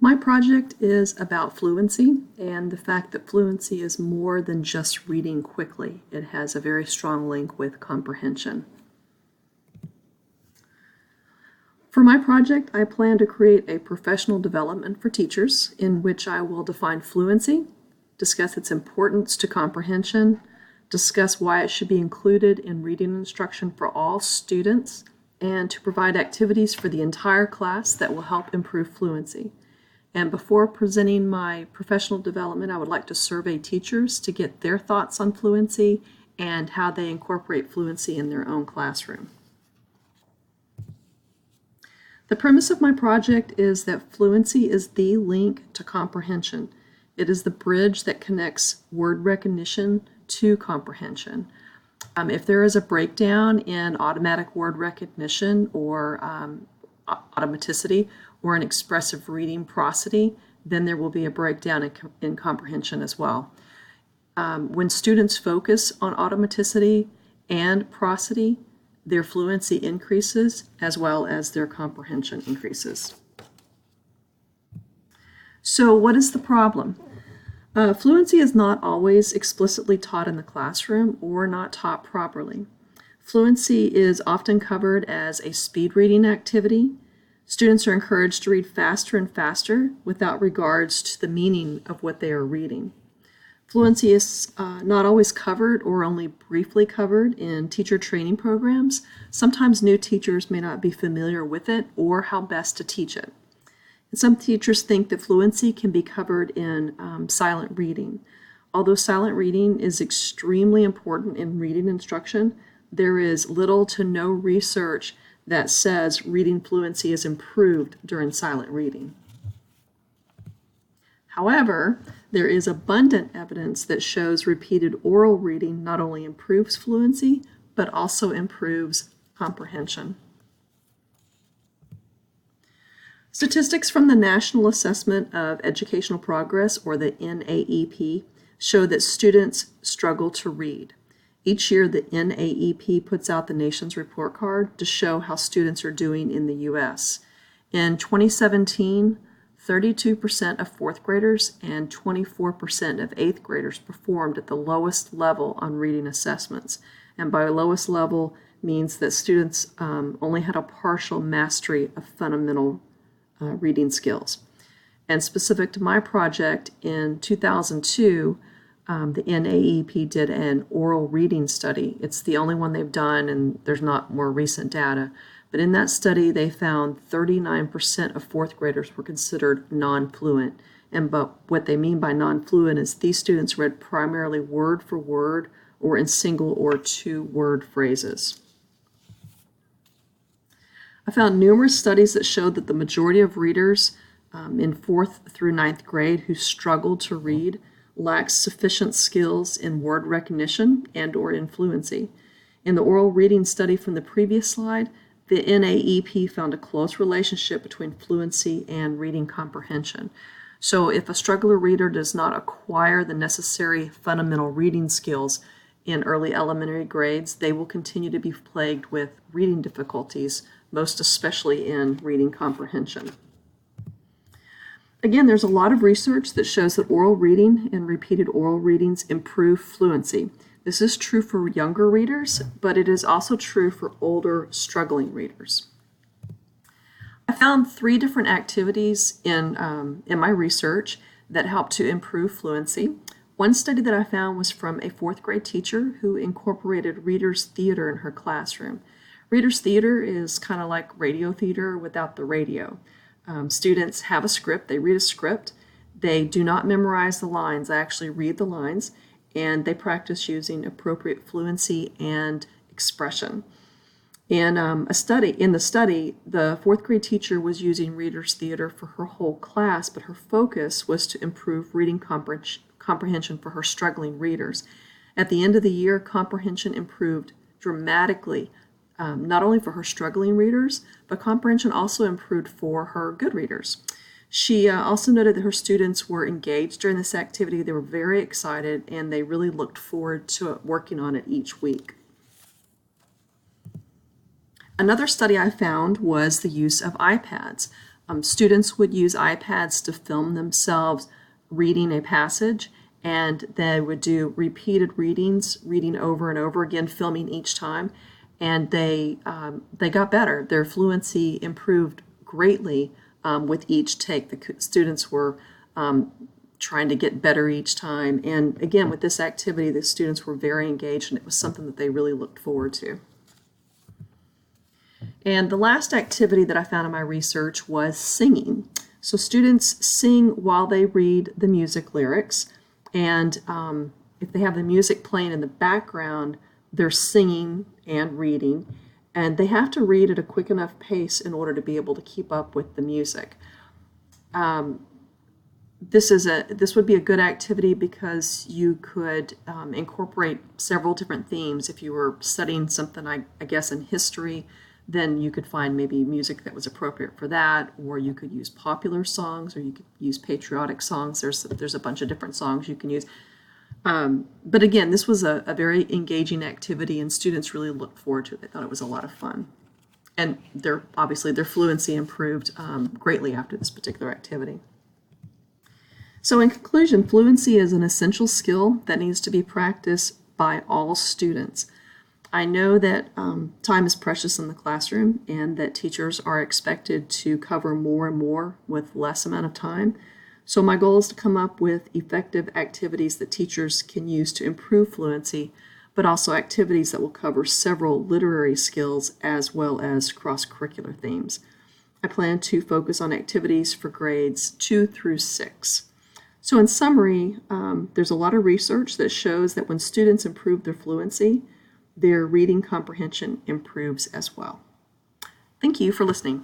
My project is about fluency and the fact that fluency is more than just reading quickly. It has a very strong link with comprehension. For my project, I plan to create a professional development for teachers in which I will define fluency, discuss its importance to comprehension, discuss why it should be included in reading instruction for all students, and to provide activities for the entire class that will help improve fluency. And before presenting my professional development, I would like to survey teachers to get their thoughts on fluency and how they incorporate fluency in their own classroom. The premise of my project is that fluency is the link to comprehension. It is the bridge that connects word recognition to comprehension. If there is a breakdown in automatic word recognition or automaticity or an expressive reading prosody, then there will be a breakdown in comprehension as well. When students focus on automaticity and prosody, their fluency increases as well as their comprehension increases. So what is the problem? Fluency is not always explicitly taught in the classroom or not taught properly. Fluency is often covered as a speed reading activity. Students are encouraged to read faster and faster without regards to the meaning of what they are reading. Fluency is not always covered or only briefly covered in teacher training programs. Sometimes new teachers may not be familiar with it or how best to teach it. And some teachers think that fluency can be covered in silent reading. Although silent reading is extremely important in reading instruction, there is little to no research that says reading fluency is improved during silent reading. However, there is abundant evidence that shows repeated oral reading not only improves fluency, but also improves comprehension. Statistics from the National Assessment of Educational Progress, or the NAEP, show that students struggle to read. Each year, the NAEP puts out the nation's report card to show how students are doing in the U.S. In 2017, 32% of fourth graders and 24% of eighth graders performed at the lowest level on reading assessments. And by lowest level means that students only had a partial mastery of fundamental reading skills. And specific to my project, in 2002, the NAEP did an oral reading study. It's the only one they've done, and there's not more recent data. But in that study, they found 39% of fourth graders were considered non-fluent. But what they mean by non-fluent is these students read primarily word for word or in single or two-word phrases. I found numerous studies that showed that the majority of readers in 4th through 9th grade who struggled to read lacked sufficient skills in word recognition and or in fluency. In the oral reading study from the previous slide, the NAEP found a close relationship between fluency and reading comprehension. So if a struggler reader does not acquire the necessary fundamental reading skills in early elementary grades, they will continue to be plagued with reading difficulties, most especially in reading comprehension. Again, there's a lot of research that shows that oral reading and repeated oral readings improve fluency. This is true for younger readers, but it is also true for older, struggling readers. I found 3 different activities in my research that help to improve fluency. One study that I found was from a 4th grade teacher who incorporated reader's theater in her classroom. Reader's theater is kind of like radio theater without the radio. Students have a script, they read a script, they do not memorize the lines, they actually read the lines, and they practice using appropriate fluency and expression. In the study, the 4th grade teacher was using reader's theater for her whole class, but her focus was to improve reading comprehension for her struggling readers. At the end of the year, comprehension improved dramatically, not only for her struggling readers, but comprehension also improved for her good readers. She also noted that her students were engaged during this activity. They were very excited, and they really looked forward to working on it each week. Another study I found was the use of iPads. Students would use iPads to film themselves reading a passage, and they would do repeated readings, reading over and over again, filming each time, and they got better. Their fluency improved greatly with each take. The students were trying to get better each time, and again, with this activity, the students were very engaged, and it was something that they really looked forward to. And the last activity that I found in my research was singing. So students sing while they read the music lyrics, and if they have the music playing in the background, they're singing and reading, and they have to read at a quick enough pace in order to be able to keep up with the music. This would be a good activity because you could incorporate several different themes. If you were studying something, I guess, in history, then you could find maybe music that was appropriate for that, or you could use popular songs, or you could use patriotic songs. There's a bunch of different songs you can use. But again, this was a very engaging activity, and students really looked forward to it. They thought it was a lot of fun. And obviously their fluency improved greatly after this particular activity. So in conclusion, fluency is an essential skill that needs to be practiced by all students. I know that time is precious in the classroom, and that teachers are expected to cover more and more with less amount of time. So my goal is to come up with effective activities that teachers can use to improve fluency, but also activities that will cover several literary skills as well as cross-curricular themes. I plan to focus on activities for grades 2 through 6. So in summary, there's a lot of research that shows that when students improve their fluency, their reading comprehension improves as well. Thank you for listening.